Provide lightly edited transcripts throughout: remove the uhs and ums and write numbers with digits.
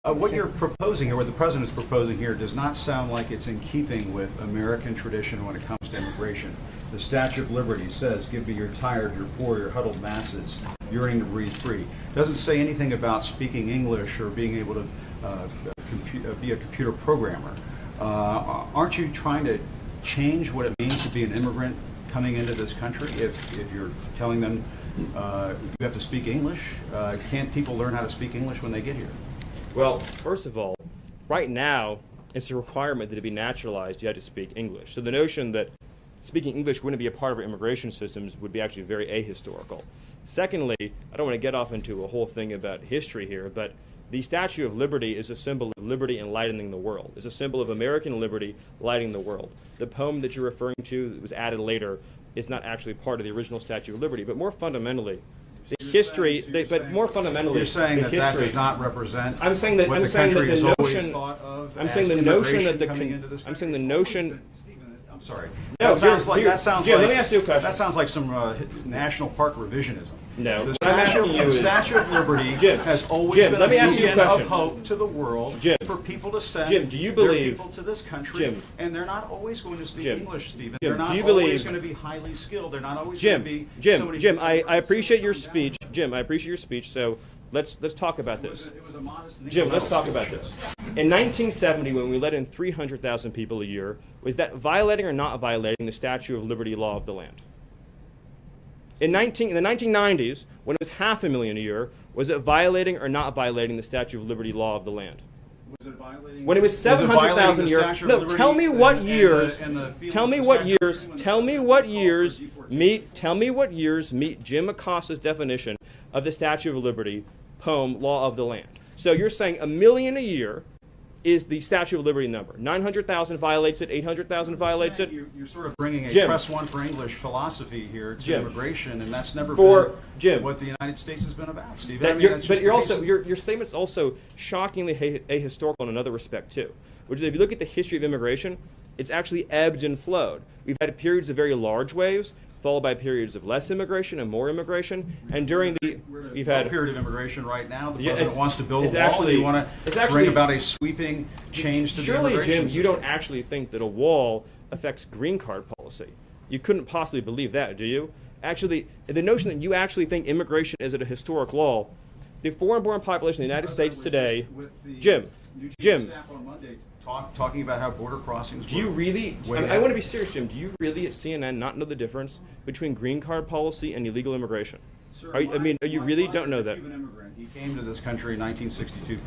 What you're proposing here, what the president's proposing here, does not sound like it's in keeping with American tradition when it comes to immigration. The Statue of Liberty says, "Give me your tired, your poor, your huddled masses, yearning to breathe free." It doesn't say anything about speaking English or being able to be a computer programmer. Aren't you trying to change what it means to be an immigrant coming into this country? If you're telling them you have to speak English, can't people learn how to speak English when they get here? Well, first of all, right now, it's a requirement that to be naturalized, you have to speak English. So the notion that speaking English wouldn't be a part of our immigration systems would be actually very ahistorical. Secondly, I don't want to get off into a whole thing about history here, but the Statue of Liberty is a symbol of liberty enlightening the world. It's a symbol of American liberty lighting the world. The poem that you're referring to that was added later is not actually part of the original Statue of Liberty, but more fundamentally, the history, but more fundamentally, you're saying that history, that does not represent. I'm saying that what I'm the saying that country the has always notion. thought of I'm as saying the notion that immigration I'm saying the notion. Stephen, I'm sorry. No, That sounds Jim, like. let me ask you a question. That sounds like some national park revisionism. No, The what I'm asking you is, Statue of Liberty Jim, has always Jim, been let me a ask you a beacon question. of hope to the world Jim, for people to send Jim, do you their believe, people to this country, Jim, and they're not always going to speak Jim, English, Stephen. Jim, They're not do you always believe, going to be highly skilled. They're not always going to be somebody Jim, I appreciate your speech. Jim, I appreciate your speech. So let's talk about this. It was a modest Jim, let's talk about this. In 1970, when we let in 300,000 people a year, was that violating or not violating the Statue of Liberty law of the land? In the 1990s, when it was 500,000 a year, was it violating or not violating the Statue of Liberty law of the land? Was it violating? When it was 700,000 a year. No, tell me what years. Tell me what years. Tell me what years meet. Tell me what years meet Jim Acosta's definition of the Statue of Liberty poem law of the land. So you're saying 1 million a year is the Statue of Liberty number. 900,000 violates it. 800,000 violates it. You're sort of bringing a Jim, press one for English philosophy here to Jim, immigration, and that's never Jim, what the United States has been about, Steve. But your statement's also shockingly ahistorical in another respect too, which is if you look at the history of immigration, it's actually ebbed and flowed. We've had periods of very large waves, followed by periods of less immigration and more immigration. And during the, we've had a period of immigration right now. The yeah, president wants to build a wall. Actually, you want to bring about a sweeping change to the immigration Surely, Jim, system. you don't actually think that a wall affects green card policy. You couldn't possibly believe that, do you? Actually, the notion that you actually think immigration is at a historic law, the foreign-born population in the United States today, Jim, talking about how border crossings. Do you really? I want to be serious, Jim. Do you really at CNN not know the difference between green card policy and illegal immigration? Sir, you really don't know that? Cuban immigrant. He came to this country in 1962,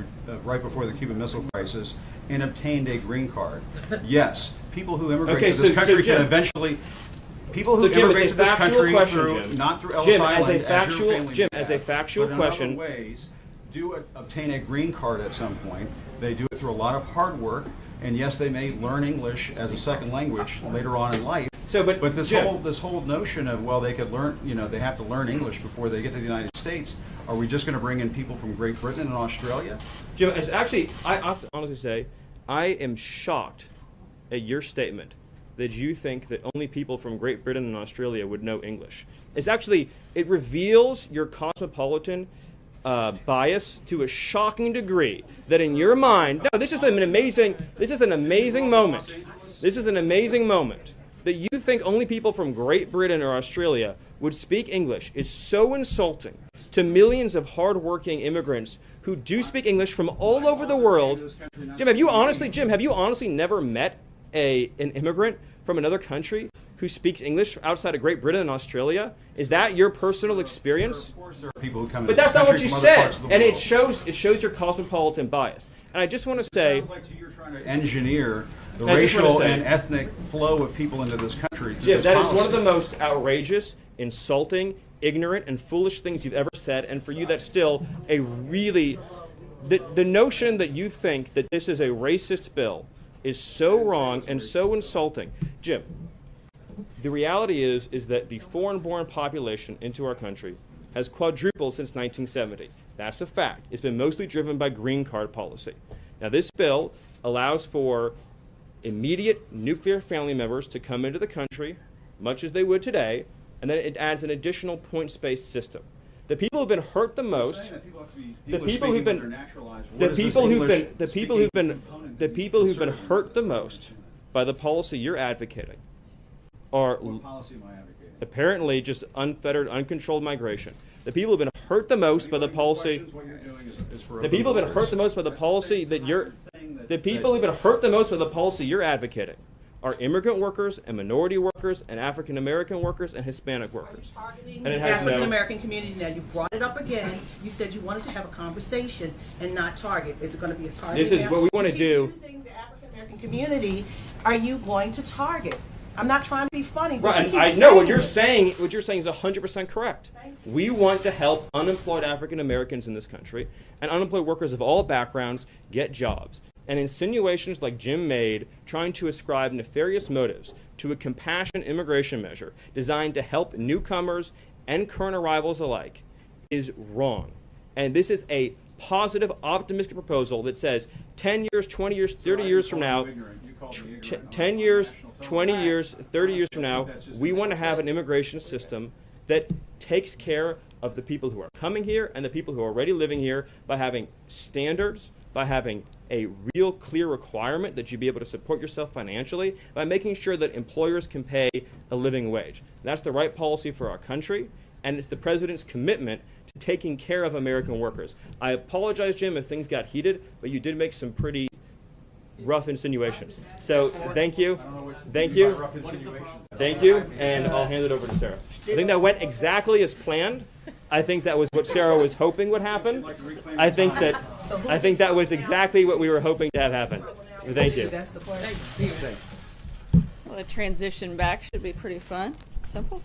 right before the Cuban Missile Crisis, and obtained a green card. Yes, people who immigrate to this country can eventually. People who immigrate to this country not through Ellis Island, as a factual question, in other ways, do obtain a green card at some point. They do it through a lot of hard work, and yes, they may learn English as a second language later on in life. So, but this whole notion of they could learn, they have to learn English before they get to the United States. Are we just going to bring in people from Great Britain and Australia? Jim, actually, I have to honestly say, I am shocked at your statement that you think that only people from Great Britain and Australia would know English. It reveals your cosmopolitan bias to a shocking degree that in your mind, this is an amazing moment. This is an amazing moment that you think only people from Great Britain or Australia would speak English is so insulting to millions of hardworking immigrants who do speak English from all over the world. Jim, have you honestly never met an immigrant from another country who speaks English outside of Great Britain and Australia? Is that your personal experience? Of course, there are people who come. But that's not what you said, and it shows your cosmopolitan bias. And I just want to say, it sounds like you're trying to engineer the racial and ethnic flow of people into this country. Jim, that is one of the most outrageous, insulting, ignorant, and foolish things you've ever said. And for you, that's still a really the notion that you think that this is a racist bill is so wrong and so insulting, Jim. The reality is that the foreign-born population into our country has quadrupled since 1970. That's a fact. It's been mostly driven by green card policy. Now, this bill allows for immediate nuclear family members to come into the country, much as they would today, and then it adds an additional points-based system. The people who've been hurt the most, Saying that people have to be the English people who've speaking when been, they're naturalized. the What is this people who've English been, the people speaking who've been, component the that people who've been inserted hurt the into most by the policy you're advocating are What policy am I advocating? apparently just unfettered, uncontrolled migration. The people who've been hurt the most by the policy. What you're doing is for The people who've been hurt the most by the policy that you're. The people who've been hurt the most by the policy you're advocating are immigrant workers and minority workers and African American workers and Hispanic workers. Targeting And it the has African no. American community. Now you brought it up again. You said you wanted to have a conversation and not target. Is it going to be a target? This is now? what we wanna You keep do. Using the African American community, are you going to target? I'm not trying to be funny, but Right, you keep I know what saying you're this. saying. What you're saying is 100% correct. Thank We want to help unemployed African Americans in this country and unemployed workers of all backgrounds get jobs. And insinuations like Jim made, trying to ascribe nefarious motives to a compassionate immigration measure designed to help newcomers and current arrivals alike, is wrong. And this is a positive, optimistic proposal that says 10 years, 20 years, 30 years from now, 10 years, 20 years, 30 years from now, we want to have an immigration system that takes care of the people who are coming here and the people who are already living here by having standards, by having a real clear requirement that you be able to support yourself financially, by making sure that employers can pay a living wage. That's the right policy for our country, and it's the president's commitment to taking care of American workers. I apologize, Jim, if things got heated, but you did make some pretty rough insinuations. So thank you. Thank you. Thank you. And I'll hand it over to Sarah. I think that went exactly as planned. I think that was what Sarah was hoping would happen. I think that was exactly what we were hoping to have happen. Thank you. That's the question. Well, a transition back should be pretty fun. Simple.